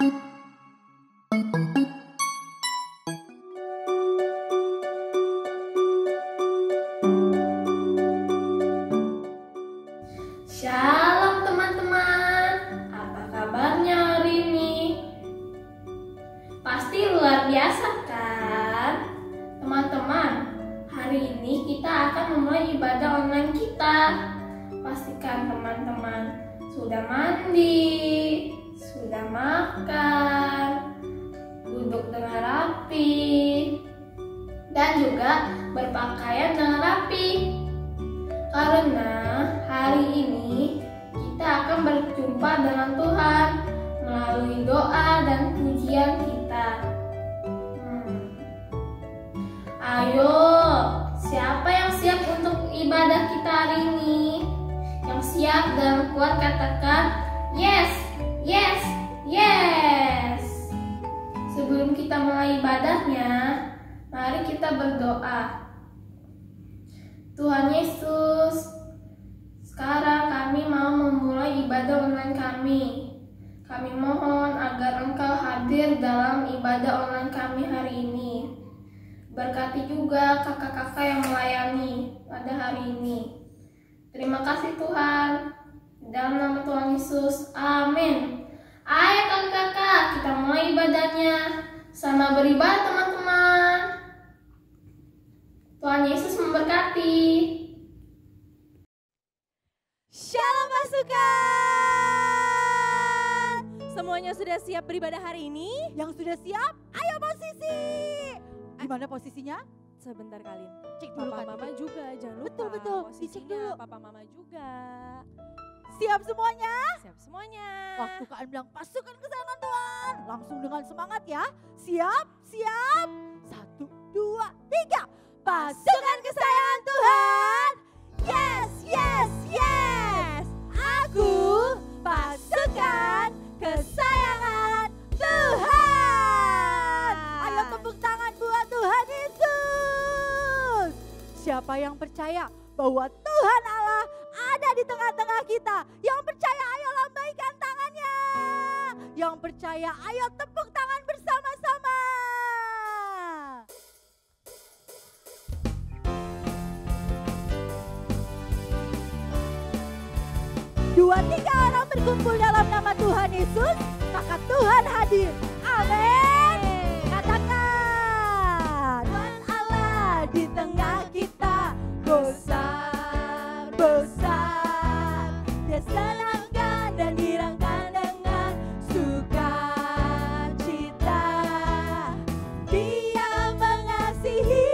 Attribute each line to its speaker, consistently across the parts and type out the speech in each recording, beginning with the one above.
Speaker 1: Shalom teman-teman, apa kabarnya hari ini? Pasti luar biasa kan? Teman-teman, hari ini kita akan memulai ibadah online kita. Pastikan teman-teman sudah mandi, sudah makan, duduk dengan rapi, dan juga berpakaian dengan rapi. Karena hari ini kita akan berjumpa dengan Tuhan melalui doa dan pujian kita. Ayo, siapa yang siap untuk ibadah kita hari ini? Yang siap dan kuat katakan yes, yes, yes. Sebelum kita mulai ibadahnya, mari kita berdoa. Tuhan Yesus, sekarang kami mau memulai ibadah online kami. Kami mohon agar Engkau hadir dalam ibadah online kami hari ini. Berkati juga kakak-kakak yang melayani pada hari ini. Terima kasih Tuhan. Dalam nama Tuhan Yesus, amin. Ayo kakak-kakak, kita mulai ibadahnya. Selamat beribadah teman-teman. Tuhan Yesus memberkati.
Speaker 2: Shalom pasukan. Semuanya sudah siap beribadah hari ini?
Speaker 3: Yang sudah siap, ayo posisi. Gimana posisinya?
Speaker 2: Sebentar Kalin.
Speaker 3: Cek dulu
Speaker 2: Papa
Speaker 3: kan.
Speaker 2: mama juga, jangan lupa.
Speaker 3: Betul, dicek
Speaker 2: Posisinya
Speaker 3: dulu.
Speaker 2: Papa mama juga.
Speaker 3: Siap semuanya?
Speaker 2: Siap semuanya.
Speaker 3: Waktu Kak bilang pasukan kesayangan Tuhan, langsung dengan semangat ya. Siap, siap. 1, 2, 3. Pasukan kesayangan Tuhan. Yes, yes, yes. Aku pasukan kesayangan Tuhan. Ayo tepuk tangan buat Tuhan Yesus. Siapa yang percaya bahwa Tuhan Allah ada di tengah-tengah kita? Yang percaya ayo lambaikan tangannya. Yang percaya ayo tepuk tangan bersama-sama. 2, 3 orang berkumpul dalam nama Tuhan Yesus, maka Tuhan hadir. Amin. Katakan, Tuhan Allah di tengah kita, besar, besar. Dia senangkan dan dirangkan dengan sukacita. Dia mengasihi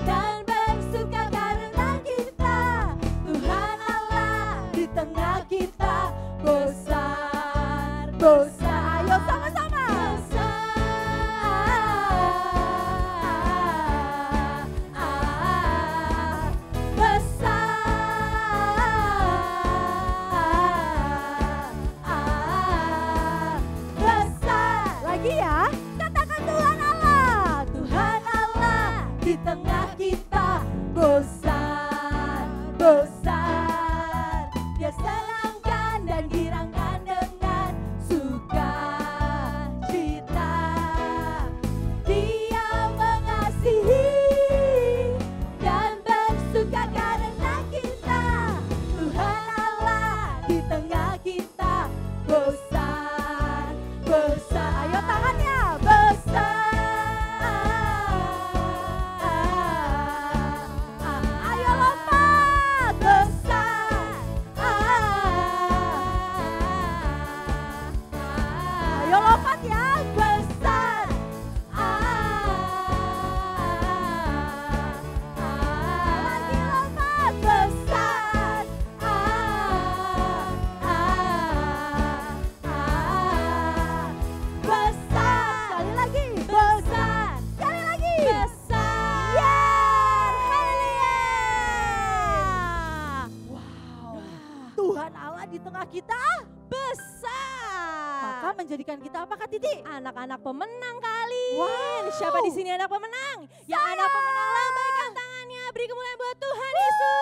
Speaker 3: dan bersuka karena kita. Tuhan Allah di tengah kita, besar, besar. Ayo sama-sama. Besar. Lagi ya. Katakan Tuhan Allah. Tuhan Allah di tengah kita, besar, besar. Dia senangkan dan girangkan dengan sukacita. Dia mengasihi dan bersuka karena kita. Tuhan Allah di tengah kita, besar, besar. Ayo tangannya, besar. Ayo lompat, besar. Ayo lompat ya, besar. Lagi lompat, besar. Besar. Sekali lagi, besar. Sekali lagi, besar. Haleluya. Wow. Tuhan Allah di tengah kita
Speaker 2: Besar.
Speaker 3: maka menjadikan kita apa Kak Titi?
Speaker 2: Anak-anak pemenang Kalin.
Speaker 3: Wow.
Speaker 2: Siapa di sini anak pemenang? Yang anak pemenang lambaikan tangannya. Beri kemuliaan buat Tuhan Yesus.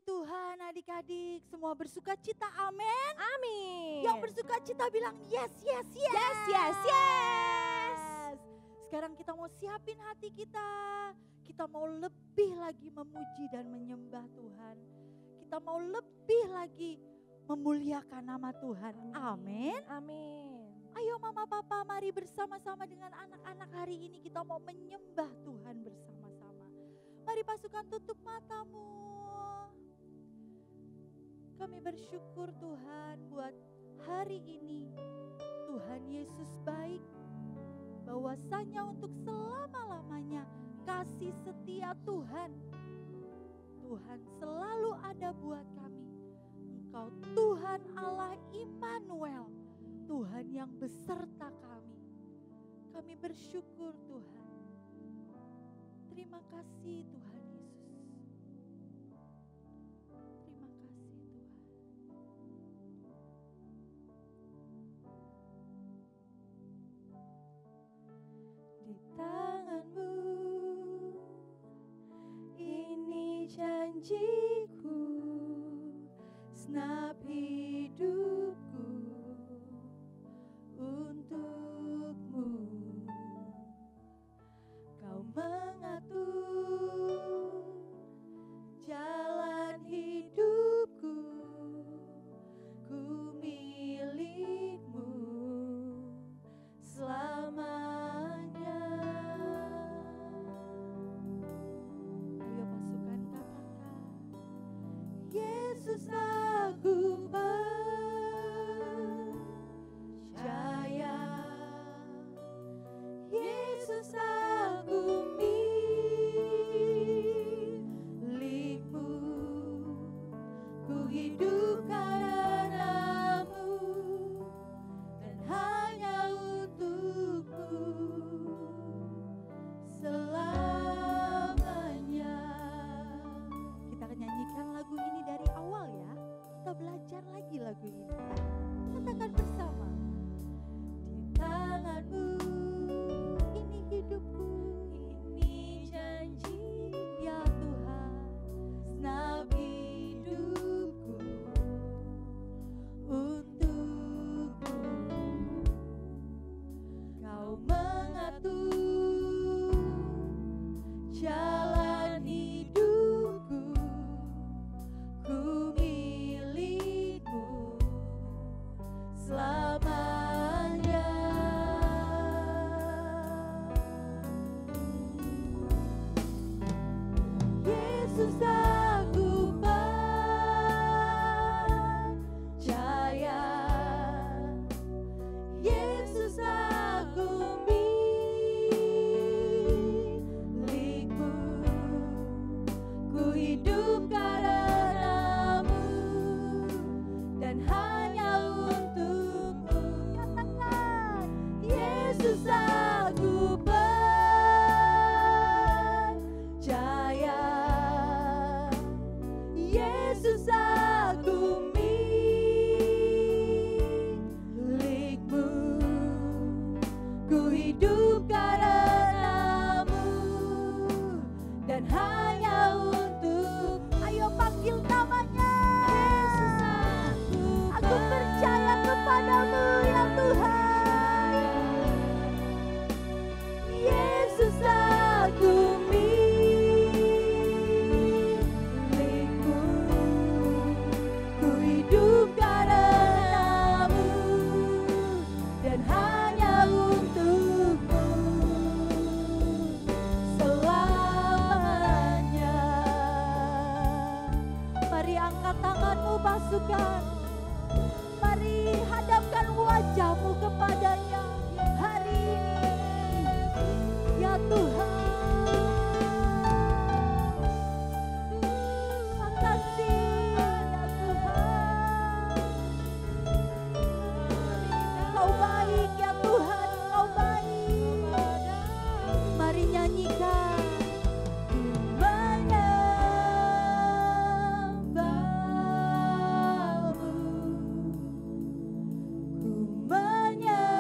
Speaker 3: Tuhan adik-adik, semua bersuka cita, amin.
Speaker 2: Amin.
Speaker 3: Yang bersuka cita bilang yes, yes, yes.
Speaker 2: Yes, yes, yes.
Speaker 3: Sekarang kita mau siapin hati kita. Kita mau lebih lagi memuji dan menyembah Tuhan. Kita mau lebih lagi memuliakan nama Tuhan. Amin.
Speaker 2: Amin.
Speaker 3: Ayo mama papa, mari bersama-sama dengan anak-anak hari ini kita mau menyembah Tuhan bersama-sama. Mari pasukan tutup matamu. Kami bersyukur Tuhan buat hari ini. Tuhan Yesus baik. Bahwasanya untuk selama-lamanya kasih setia Tuhan. Tuhan selalu ada buat kami. Engkau Tuhan Allah Immanuel. Tuhan yang beserta kami. Kami bersyukur Tuhan. Terima kasih Tuhan Yesus. Terima kasih Tuhan. Di tanganmu ini janjiku, senap hidupku untukmu. Kau mengatur jalan hidupku, ku milikmu selamanya. Ayo pasukan katakan, Yesus aku percaya, Yesus aku milikmu, ku hidup karenamu dan hanya untukmu selamanya. Kita akan nyanyikan lagu ini dari awal ya. Kita belajar lagi lagu ini. Katakan bersama. Di tanganmu ini hidupku, ini janji ya Tuhan, senap hidupku untukmu. Kau mengatur jalan hidupku, ku milikmu selamanya. Yesus aku percaya, Yesus aku milikmu, ku hidup karenamu dan hanya untukmu. Katakan, Yesus aku percaya, Yesus aku milikmu, ku hidup karenamu dan hanya untuk. Ayo panggil namanya. Aku percaya kepadamu ya Tuhan. Yesus aku milikmu, ku hidup karenamu dan hanya untukmu selamanya. Mari angkat tanganmu pasukan. Mari hadapkan wajahmu kepadanya hari ini. Ya Tuhan, makasih ya Tuhan. Kau baik ya Tuhan, Kau baik. Mari nyanyikan. Menyembahmu, ku menyembahmu.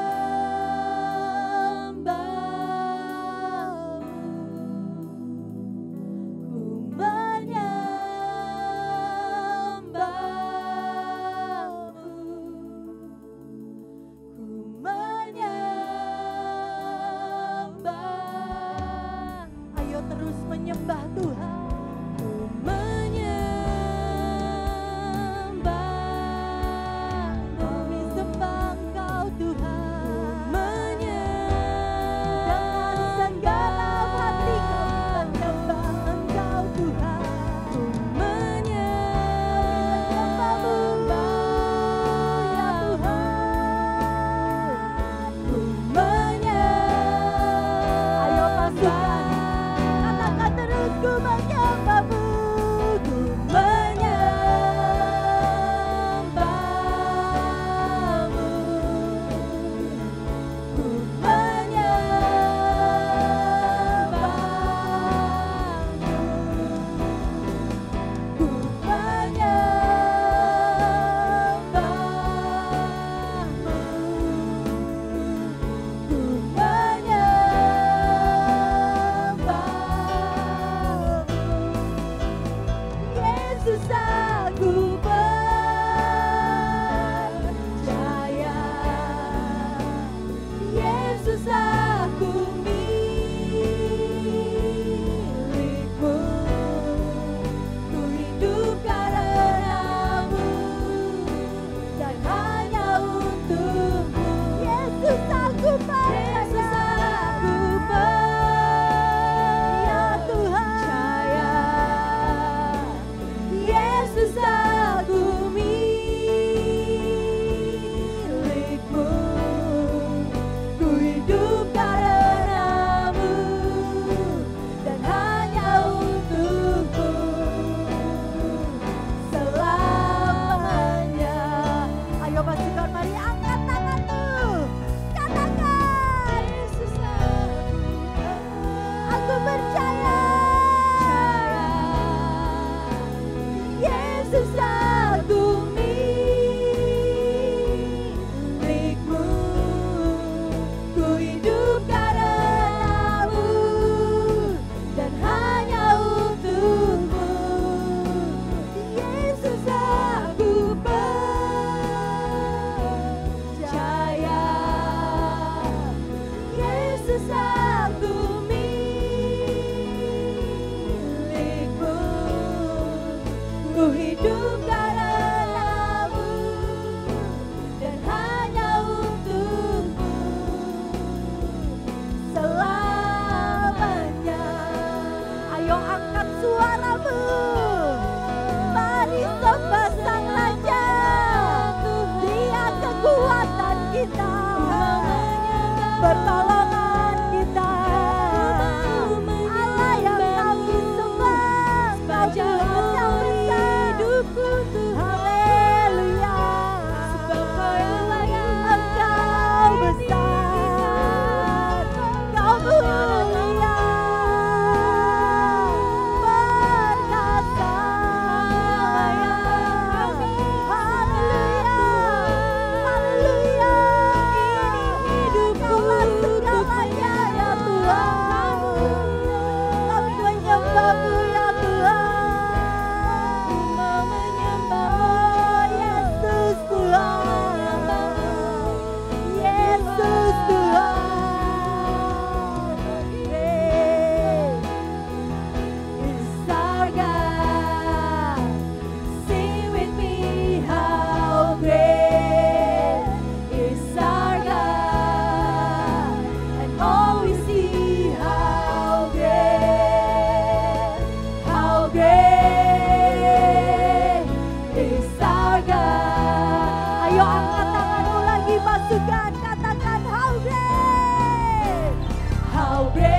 Speaker 3: Yesus aku percaya, Yesus aku milikmu, ku hidup karenamu dan hanya untukmu. Yesus aku percaya, ya Tuhan, Yesus aku milikmu, ku hidup karenamu dan hanya untukmu selamanya. Ayo pasukan, mari angkat tanganmu, katakan Yesus aku percaya, Yesus aku milikmu, ku hidup karenamu dan hanya untukmu. Yesus aku percaya, Yesus aku milikmu, ku hidup karenamu dan hanya untukmu selamanya. Ayo angkat suaramu, mari sembah Sang Raja. Dia kekuatan kita, pertolongan kita, Allah yang kami sembah, Kau Tuhan yang besar. Haleluya, Engkau besar, Kau mulia, perkasa. Haleluya, haleluya, Kaulah segalanya ya Tuhan. Kami menyembah-Mu ya Tuhan, menyembah Yesus Tuhan, Yesus Tuhan. Is our God, sing with me how great is our God, and all we see how great is our God. Ayo angkat tanganmu lagi pasukan, katakan how great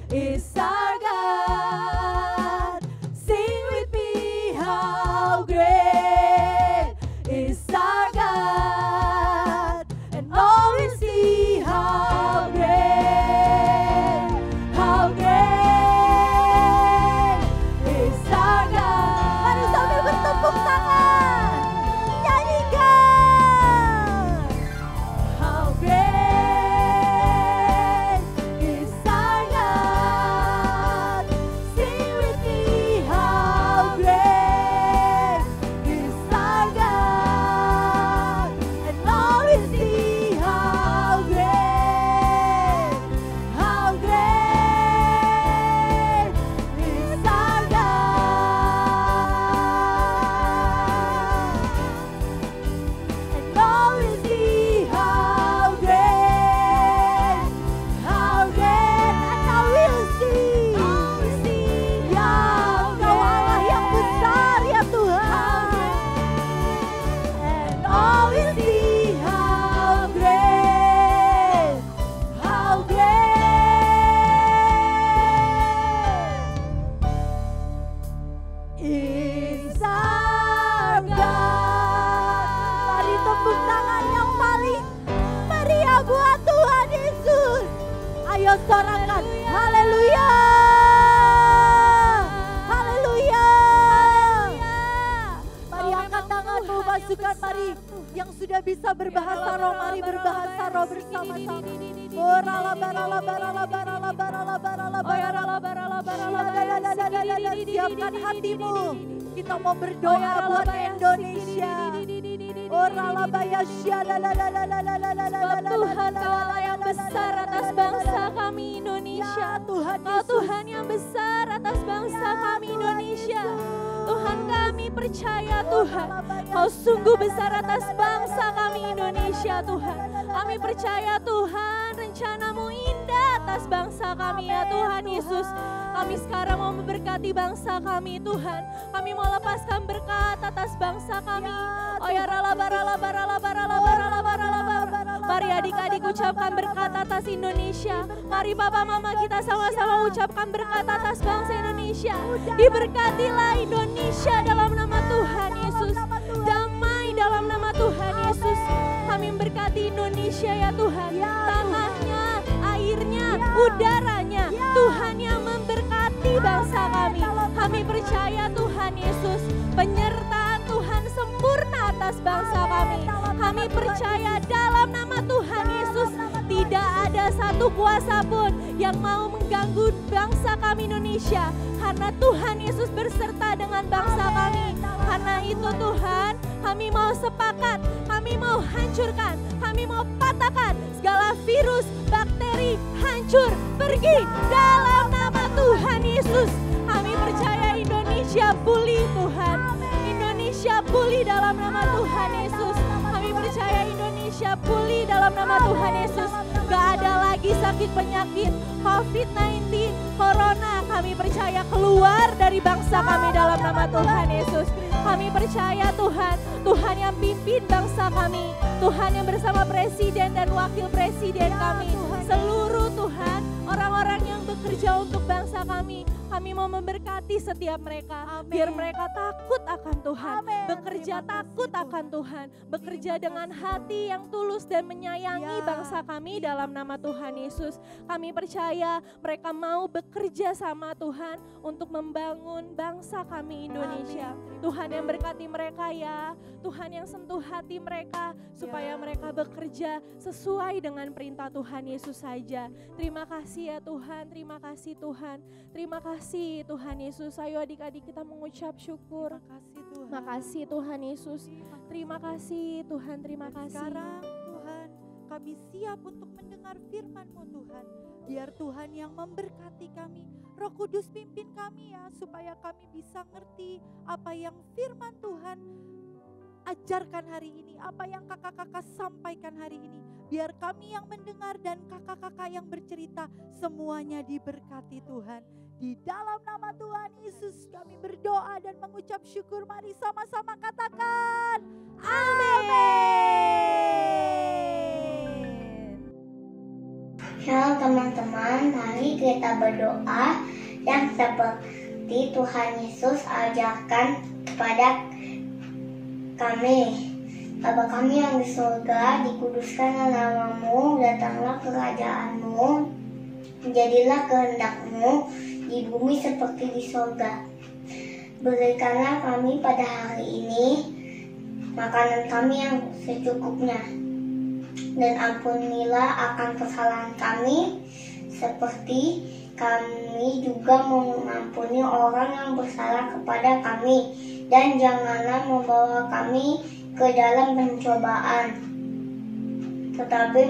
Speaker 3: is our God. Sing with me how great is our God, and all we see how great is our God. Mari sambil bertepuk tangan, nyanyikan. How great is our God. Sing with me how great is our God, and all we see how great is our God, and all we see how great, and now we'll see, ya Engkau Allah yang besar ya Tuhan, and all we see how great is our God. Mari tepuk tangan yang paling meriah buat Tuhan Yesus. Ayo sorakan, haleluya, haleluya. Mari angkat tanganmu pasukan, mari yang sudah bisa berbahasa roh, mari berbahasa roh bersama-sama. Barala barala barala barala barala barala barala barala Siapkan hatimu. Kita mau berdoa buat Indonesia.
Speaker 2: Tuhan, Kau Allah yang besar atas bangsa kami Indonesia. Kau Tuhan yang besar atas bangsa kami Indonesia. Tuhan, kami percaya Tuhan, Kau sungguh besar atas bangsa kami Indonesia Tuhan. Kami percaya Tuhan, rencana-Mu indah atas bangsa kami ya Tuhan Yesus. Kami sekarang mau memberkati bangsa kami Tuhan. Kami mau lepaskan berkat atas bangsa kami. Oh ya Mari adik-adik ucapkan berkat atas Indonesia. Mari Papa Mama kita sama-sama ucapkan berkat atas bangsa Indonesia. Diberkatilah Indonesia dalam nama Tuhan Yesus. Damai dalam nama Tuhan Yesus. Kami memberkati Indonesia ya Tuhan. Tanahnya, airnya, udaranya. Tuhan yang memberkati bangsa kami. Kami percaya Tuhan Yesus, penyertaan Tuhan sempurna atas bangsa kami. Kami percaya dalam nama Tuhan Yesus, tidak ada satu kuasa pun yang mau mengganggu bangsa kami Indonesia. Karena Tuhan Yesus berserta dengan bangsa kami. Karena itu Tuhan, kami mau sepakat, kami mau hancurkan, kami mau patahkan segala virus, bakteri, hancur, pergi dalam nama Tuhan Yesus. Kami percaya Indonesia pulih Tuhan. Indonesia pulih dalam nama Tuhan Yesus. Kami percaya Indonesia pulih dalam nama Tuhan Yesus. Gak ada lagi sakit penyakit, COVID-19, Corona. Kami percaya keluar dari bangsa kami dalam nama Tuhan Yesus. Kami percaya Tuhan, Tuhan yang pimpin bangsa kami. Tuhan yang bersama presiden dan wakil presiden kami. Seluruh Tuhan, orang-orang yang bekerja untuk bangsa kami. Kami mau memberkati setiap mereka. Biar mereka takut akan Tuhan. Bekerja takut akan Tuhan. Bekerja dengan hati yang tulus dan menyayangi bangsa kami dalam nama Tuhan Yesus. Kami percaya mereka mau bekerja sama Tuhan untuk membangun bangsa kami Indonesia. Tuhan yang berkati mereka ya. Tuhan yang sentuh hati mereka supaya mereka bekerja sesuai dengan perintah Tuhan Yesus saja. Terima kasih ya Tuhan, terima kasih Tuhan. Terima kasih Tuhan Yesus. Ayo adik-adik kita mengucap syukur. Terima kasih Tuhan Yesus. Terima kasih Tuhan, terima kasih.
Speaker 3: Sekarang Tuhan, kami siap untuk mendengar firman-Mu Tuhan. Biar Tuhan yang memberkati kami. Roh Kudus pimpin kami ya, supaya kami bisa ngerti apa yang firman Tuhan ajarkan hari ini, apa yang kakak-kakak sampaikan hari ini. Biar kami yang mendengar dan kakak-kakak yang bercerita semuanya diberkati Tuhan. Di dalam nama Tuhan Yesus kami berdoa dan mengucap syukur. Mari sama-sama katakan amin.
Speaker 4: Shalom teman-teman, mari kita berdoa yang seperti Tuhan Yesus ajarkan kepada kami. Bapa kami yang di surga, dikuduskanlah nama-Mu, datanglah kerajaan-Mu, jadilah kehendak-Mu di bumi seperti di surga. Berikanlah kami pada hari ini makanan kami yang secukupnya, dan ampunilah akan kesalahan kami seperti kami juga mengampuni orang yang bersalah kepada kami, dan janganlah membawa kami ke dalam pencobaan, tetapi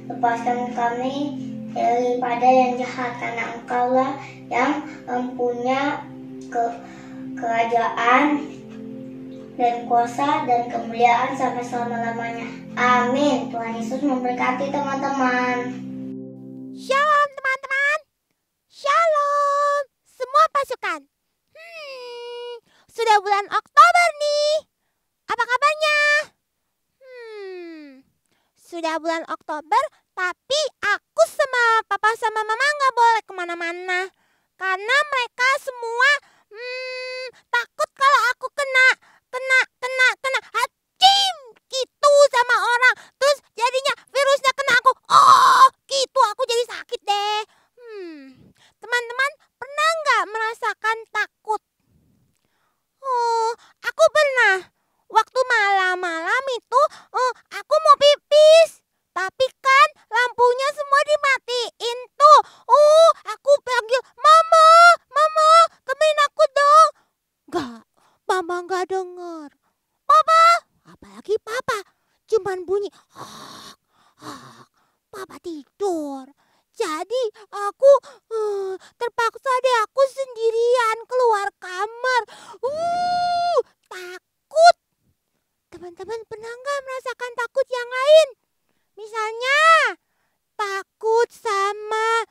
Speaker 4: lepaskan kami daripada yang jahat, karena Engkaulah yang mempunyai kerajaan dan kuasa dan kemuliaan sampai selama-lamanya. Amin. Tuhan Yesus memberkati teman-teman.
Speaker 5: Shalom teman-teman. Shalom semua pasukan. Sudah bulan Oktober nih. Apa kabarnya? Sudah bulan Oktober, tapi aku sama papa sama mama nggak boleh kemana-mana. Karena mereka semua takut kalau aku kena hacim gitu sama orang. Terus jadinya virusnya kena aku. Oh gitu, aku jadi sakit deh. Teman-teman pernah nggak merasakan takut? Oh, aku pernah. Waktu malam-malam itu aku mau pipis. Tapi kan lampunya semua dimatiin tuh. Aku panggil mama. Mama nggak denger. Papa, apalagi papa, cuman bunyi papa tidur. Jadi aku terpaksa deh aku sendirian keluar kamar. Takut. Teman-teman pernah nggak merasakan takut yang lain? Misalnya takut sama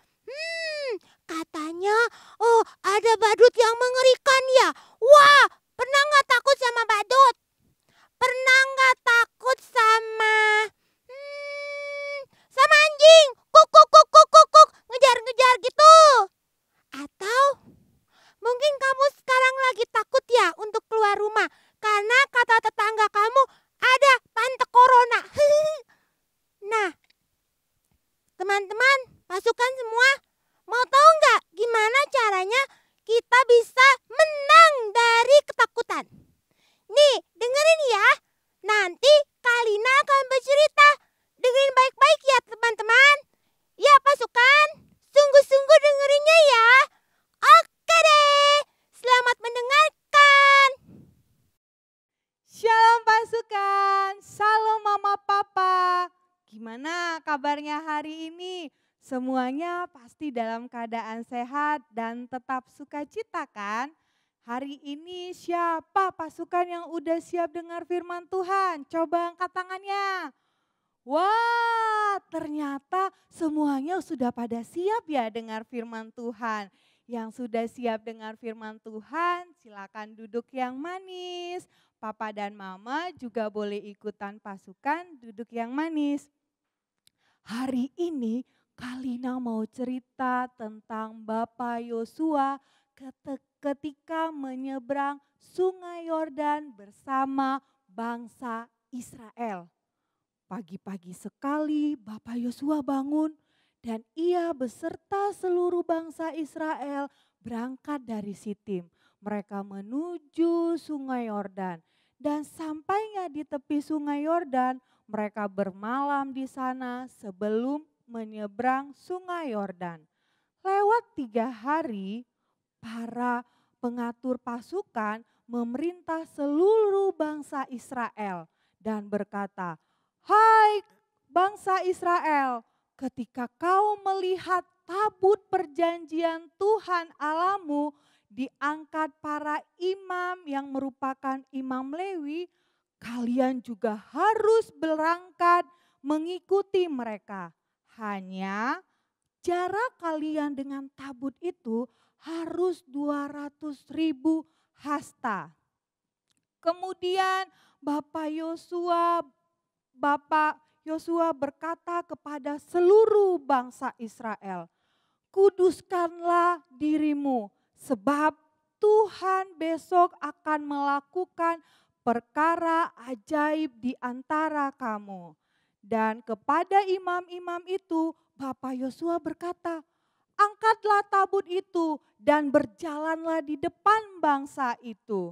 Speaker 5: katanya ada badut yang mengerikan ya. Wah, pernah nggak takut sama badut? Pernah nggak takut sama anjing? Kuk kuk kuk kuk kuk kuk ngejar-ngejar gitu. Atau mungkin kamu sekarang lagi takut ya untuk keluar rumah karena kata tetangga kamu ada tante corona. Nah, teman-teman, pasukan semua, mau tahu nggak gimana caranya kita bisa menang dari ketakutan? Nih, dengerin ya. Nanti Kalina akan bercerita. Dengerin baik-baik ya teman-teman. Ya pasukan, sungguh-sungguh dengerinnya ya. Oke deh, selamat mendengarkan.
Speaker 2: Shalom pasukan, salam mama papa. Gimana kabarnya hari ini? Semuanya pasti dalam keadaan sehat dan tetap sukacita kan? Hari ini siapa pasukan yang udah siap dengar firman Tuhan? Coba angkat tangannya. Wah, ternyata semuanya sudah pada siap ya dengar firman Tuhan. Yang sudah siap dengar firman Tuhan, silakan duduk yang manis. Papa dan mama juga boleh ikutan pasukan duduk yang manis. Hari ini Kalina mau cerita tentang Bapak Yosua ketika menyeberang Sungai Yordan bersama bangsa Israel. Pagi-pagi sekali Bapak Yosua bangun dan ia beserta seluruh bangsa Israel berangkat dari Sitim. Mereka menuju Sungai Yordan dan sampainya di tepi Sungai Yordan, mereka bermalam di sana sebelum menyeberang Sungai Yordan. Lewat 3 hari, para pengatur pasukan memerintah seluruh bangsa Israel dan berkata, "Hai bangsa Israel, ketika kau melihat tabut perjanjian Tuhan Allahmu diangkat para imam yang merupakan imam Lewi, kalian juga harus berangkat mengikuti mereka. Hanya jarak kalian dengan tabut itu harus 200.000 hasta." Kemudian Bapak Yosua berkata kepada seluruh bangsa Israel, "Kuduskanlah dirimu, sebab Tuhan besok akan melakukan perkara ajaib di antara kamu." Dan kepada imam-imam itu Bapak Yosua berkata, "Angkatlah tabut itu dan berjalanlah di depan bangsa itu."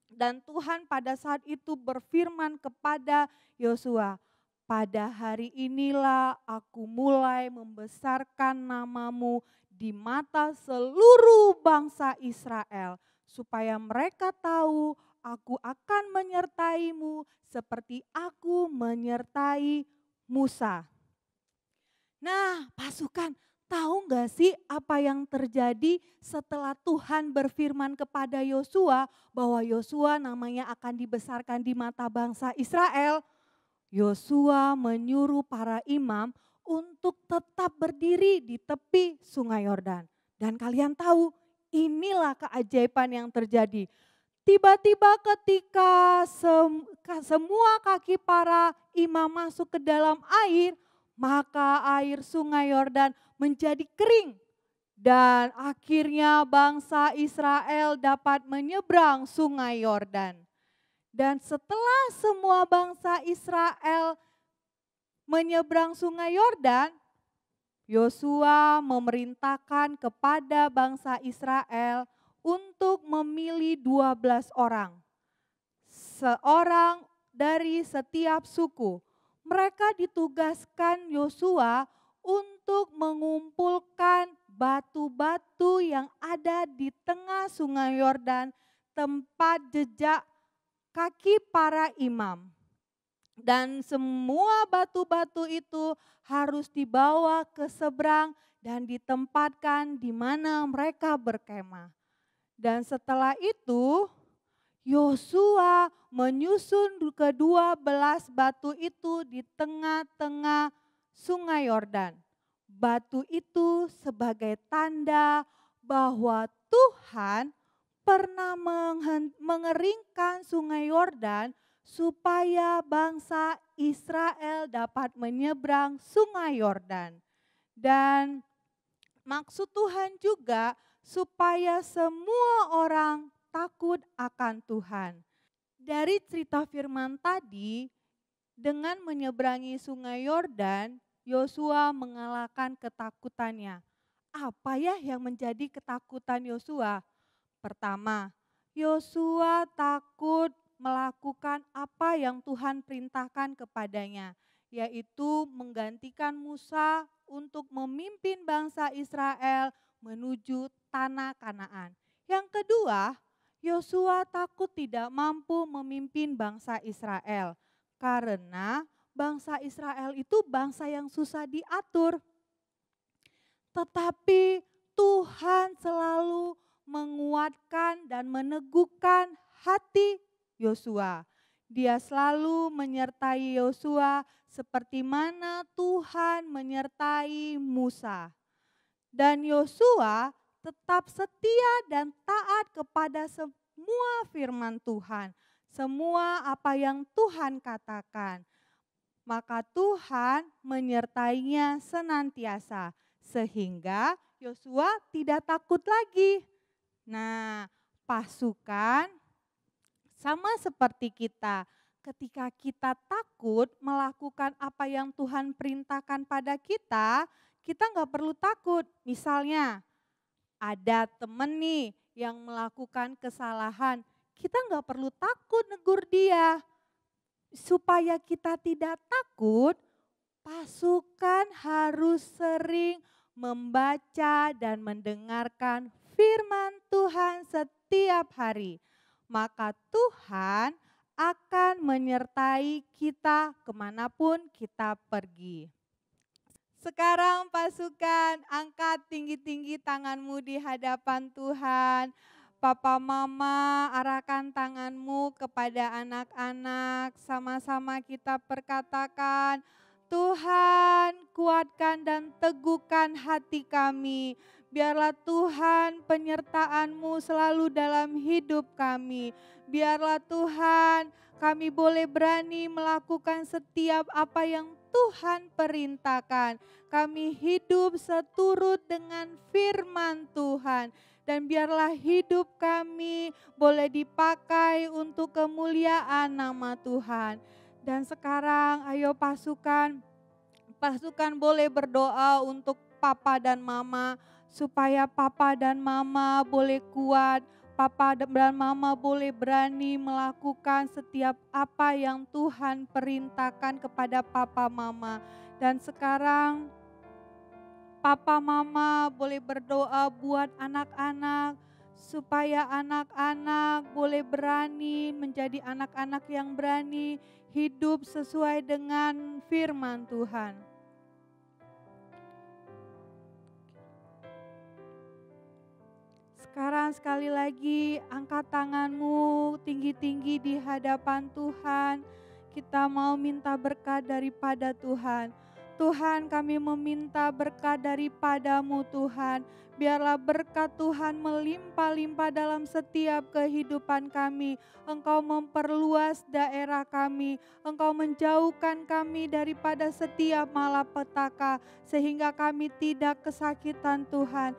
Speaker 2: Dan Tuhan pada saat itu berfirman kepada Yosua, "Pada hari inilah aku mulai membesarkan namamu di mata seluruh bangsa Israel, supaya mereka tahu aku akan menyertaimu seperti aku menyertai Musa." Nah, pasukan, tahu nggak sih apa yang terjadi setelah Tuhan berfirman kepada Yosua bahwa Yosua namanya akan dibesarkan di mata bangsa Israel? Yosua menyuruh para imam untuk tetap berdiri di tepi Sungai Yordan. Dan kalian tahu, inilah keajaiban yang terjadi. Tiba-tiba ketika semua kaki para imam masuk ke dalam air, maka air Sungai Yordan menjadi kering. Dan akhirnya bangsa Israel dapat menyeberang Sungai Yordan. Dan setelah semua bangsa Israel menyeberang Sungai Yordan, Yosua memerintahkan kepada bangsa Israel untuk memilih 12 orang. Seorang dari setiap suku. Mereka ditugaskan Yosua untuk mengumpulkan batu-batu yang ada di tengah Sungai Yordan
Speaker 3: tempat jejak kaki para imam. Dan semua batu-batu itu harus dibawa ke seberang dan ditempatkan di mana mereka berkemah. Dan setelah itu Yosua menyusun ke-12 batu itu di tengah-tengah sungai Yordan. Batu itu sebagai tanda bahwa Tuhan pernah mengeringkan sungai Yordan supaya bangsa Israel dapat menyeberang sungai Yordan. Dan maksud Tuhan juga supaya semua orang takut akan Tuhan. Dari cerita firman tadi, dengan menyeberangi sungai Yordan, Yosua mengalahkan ketakutannya. Apa ya yang menjadi ketakutan Yosua? Pertama, Yosua takut melakukan apa yang Tuhan perintahkan kepadanya, yaitu menggantikan Musa untuk memimpin bangsa Israel menuju tanah Kanaan. Yang kedua, Yosua takut tidak mampu memimpin bangsa Israel karena bangsa Israel itu bangsa yang susah diatur. Tetapi Tuhan selalu menguatkan dan meneguhkan hati Yosua. Dia selalu menyertai Yosua seperti mana Tuhan menyertai Musa. Dan Yosua tetap setia dan taat kepada semua firman Tuhan, semua apa yang Tuhan katakan. Maka Tuhan menyertainya senantiasa, sehingga Yosua tidak takut lagi. Nah, pasukan sama seperti kita. Ketika kita takut melakukan apa yang Tuhan perintahkan pada kita nggak perlu takut. Misalnya, ada temen nih yang melakukan kesalahan, kita nggak perlu takut negur dia. Supaya kita tidak takut, pasukan harus sering membaca dan mendengarkan firman Tuhan setiap hari. Maka Tuhan akan menyertai kita kemanapun kita pergi. Sekarang pasukan, angkat tinggi-tinggi tanganmu di hadapan Tuhan. Papa Mama, arahkan tanganmu kepada anak-anak. Sama-sama kita perkatakan, Tuhan kuatkan dan teguhkan hati kami. Biarlah Tuhan penyertaan-Mu selalu dalam hidup kami. Biarlah Tuhan kami boleh berani melakukan setiap apa yang Tuhan perintahkan. Kami hidup seturut dengan firman Tuhan. Dan biarlah hidup kami boleh dipakai untuk kemuliaan nama Tuhan. Dan sekarang ayo pasukan boleh berdoa untuk Papa dan Mama. Supaya Papa dan Mama boleh kuat. Papa dan Mama boleh berani melakukan setiap apa yang Tuhan perintahkan kepada Papa Mama. Dan sekarang Papa Mama boleh berdoa buat anak-anak supaya anak-anak boleh berani menjadi anak-anak yang berani hidup sesuai dengan firman Tuhan. Sekarang sekali lagi angkat tanganmu tinggi-tinggi di hadapan Tuhan. Kita mau minta berkat daripada Tuhan. Tuhan, kami meminta berkat daripada-Mu Tuhan. Biarlah berkat Tuhan melimpah-limpah dalam setiap kehidupan kami. Engkau memperluas daerah kami. Engkau menjauhkan kami daripada setiap malapetaka. Sehingga kami tidak kesakitan Tuhan.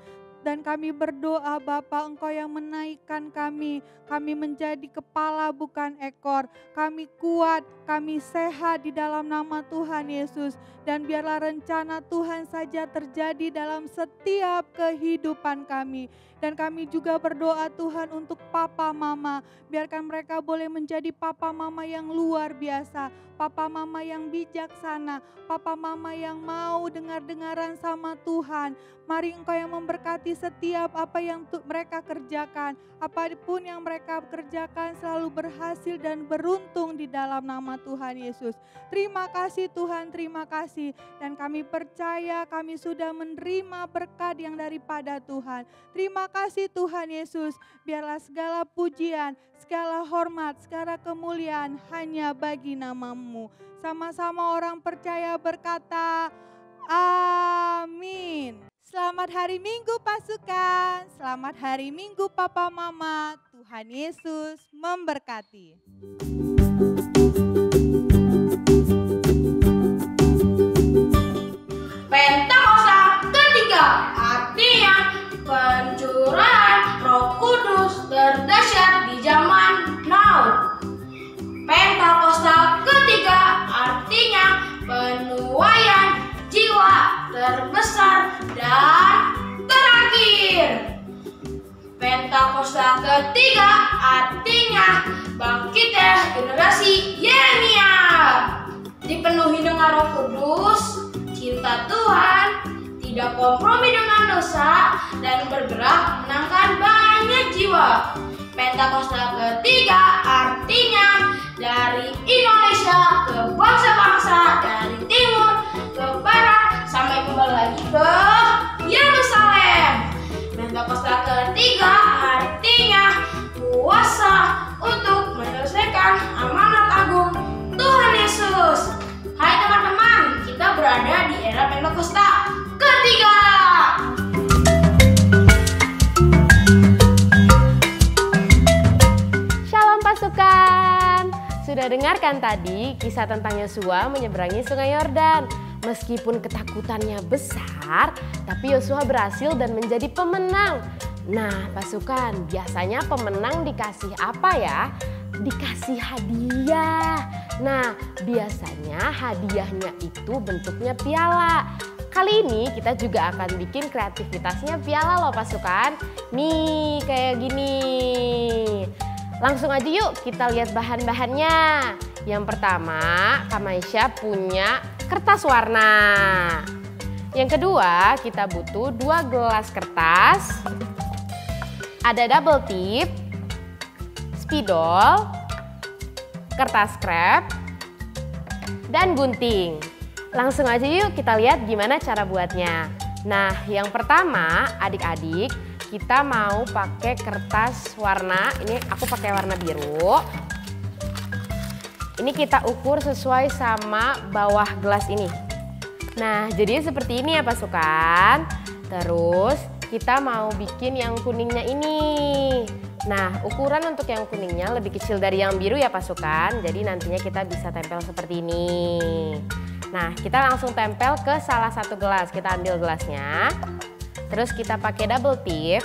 Speaker 3: Dan kami berdoa Bapa, Engkau yang menaikkan kami. Kami menjadi kepala bukan ekor. Kami kuat, kami sehat di dalam nama Tuhan Yesus. Dan biarlah rencana Tuhan saja terjadi dalam setiap kehidupan kami. Dan kami juga berdoa Tuhan untuk papa mama. Biarkan mereka boleh menjadi papa mama yang luar biasa. Papa mama yang bijaksana. Papa mama yang mau dengar-dengaran sama Tuhan. Mari Engkau yang memberkati setiap apa yang mereka kerjakan. Apapun yang mereka kerjakan selalu berhasil dan beruntung di dalam nama Tuhan Yesus. Terima kasih Tuhan, terima kasih. Dan kami percaya kami sudah menerima berkat yang daripada Tuhan. Terima kasih Tuhan Yesus. Biarlah segala pujian, segala hormat, segala kemuliaan hanya bagi nama-Mu. Sama-sama orang percaya berkata, amin. Selamat hari Minggu pasukan, selamat hari Minggu Papa Mama, Tuhan Yesus memberkati.
Speaker 6: Pentakosta ketiga, artinya pencurahan Roh Kudus terdahsyat di zaman now. Pentakosta ketiga, artinya penuaian jiwa terbesar dan terakhir. Pentakosta ketiga artinya bangkitnya generasi Yeremia, dipenuhi dengan Roh Kudus, cinta Tuhan, tidak kompromi dengan dosa, dan bergerak menangkan banyak jiwa. Pentakosta ketiga artinya dari Indonesia ke bangsa-bangsa, dari timur ke barat, sampai kembali lagi ke Yerusalem. Pentakosta ketiga artinya kuasa untuk menyelesaikan amanat agung Tuhan Yesus. Hai teman-teman, kita berada di era Pentakosta ketiga.
Speaker 2: Shalom pasukan. Sudah dengarkan tadi kisah tentang Yosua menyeberangi Sungai Yordan. Meskipun ketakutannya besar, tapi Yosua berhasil dan menjadi pemenang. Nah, pasukan, biasanya pemenang dikasih apa ya? Dikasih hadiah. Nah, biasanya hadiahnya itu bentuknya piala. Kali ini kita juga akan bikin kreativitasnya piala loh pasukan. Nih, kayak gini. Langsung aja yuk kita lihat bahan-bahannya. Yang pertama, Kamaisha punya kertas warna. Yang kedua, kita butuh 2 gelas kertas. Ada double tip, spidol, kertas krep, dan gunting. Langsung aja yuk kita lihat gimana cara buatnya. Nah, yang pertama adik-adik, kita mau pakai kertas warna, ini aku pakai warna biru. Ini kita ukur sesuai sama bawah gelas ini. Nah, jadi seperti ini ya pasukan. Terus kita mau bikin yang kuningnya ini. Nah, ukuran untuk yang kuningnya lebih kecil dari yang biru ya pasukan. Jadi nantinya kita bisa tempel seperti ini. Nah, kita langsung tempel ke salah satu gelas. Kita ambil gelasnya. Terus kita pakai double tip.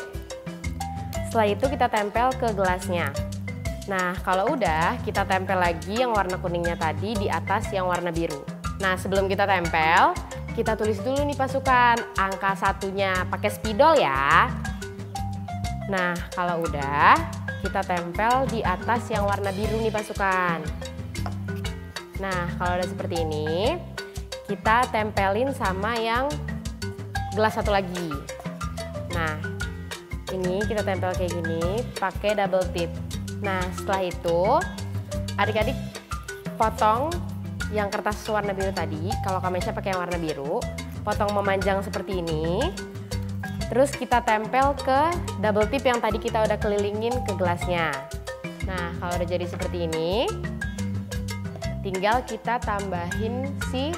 Speaker 2: Setelah itu kita tempel ke gelasnya. Nah, kalau udah kita tempel lagi yang warna kuningnya tadi di atas yang warna biru. Nah, sebelum kita tempel, kita tulis dulu nih pasukan angka satunya pakai spidol ya. Nah, kalau udah kita tempel di atas yang warna biru nih pasukan. Nah, kalau udah seperti ini, kita tempelin sama yang gelas satu lagi. Nah, ini kita tempel kayak gini pakai double tip. Nah, setelah itu adik-adik potong yang kertas warna biru tadi. Kalau Kamaisha pakai yang warna biru, potong memanjang seperti ini. Terus kita tempel ke double tip yang tadi kita udah kelilingin ke gelasnya. Nah, kalau udah jadi seperti ini, tinggal kita tambahin si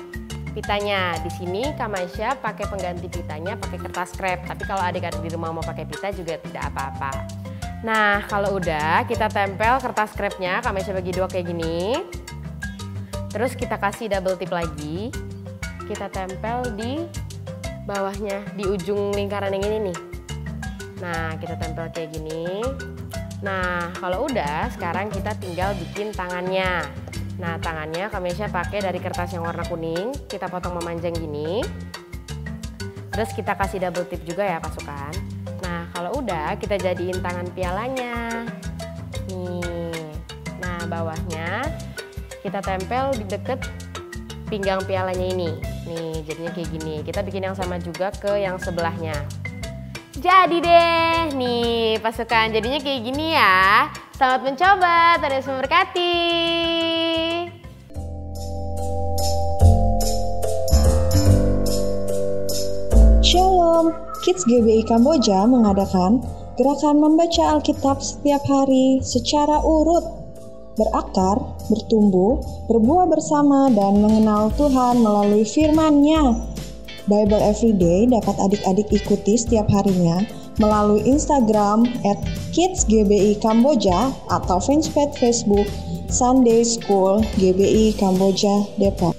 Speaker 2: pitanya. Di sini Kamaisha pakai pengganti pitanya pakai kertas krep. Tapi kalau adik-adik di rumah mau pakai pita juga tidak apa-apa. Nah, kalau udah kita tempel kertas krepnya, Kamaisha bagi dua kayak gini. Terus kita kasih double tip lagi. Kita tempel di bawahnya, di ujung lingkaran yang ini nih. Nah, kita tempel kayak gini. Nah, kalau udah, sekarang kita tinggal bikin tangannya. Nah, tangannya Kamaisha pakai dari kertas yang warna kuning. Kita potong memanjang gini. Terus kita kasih double tip juga ya pasukan. Nah, kalau
Speaker 7: udah, kita jadiin tangan pialanya. Nih. Nah, bawahnya kita tempel di deket pinggang pialanya ini. Nih, jadinya kayak gini. Kita bikin yang sama juga ke yang sebelahnya. Jadi deh, nih pasukan jadinya kayak gini ya. Selamat mencoba, Tuhan Yesus memberkati.
Speaker 8: Shalom, Kids GBI Kamboja mengadakan gerakan membaca Alkitab setiap hari secara urut, berakar, bertumbuh, berbuah bersama, dan mengenal Tuhan melalui firman-Nya. Bible Everyday dapat adik-adik ikuti setiap harinya melalui Instagram @kidsgbi Kamboja atau fanpage Facebook Sunday School GBI Kamboja Depok.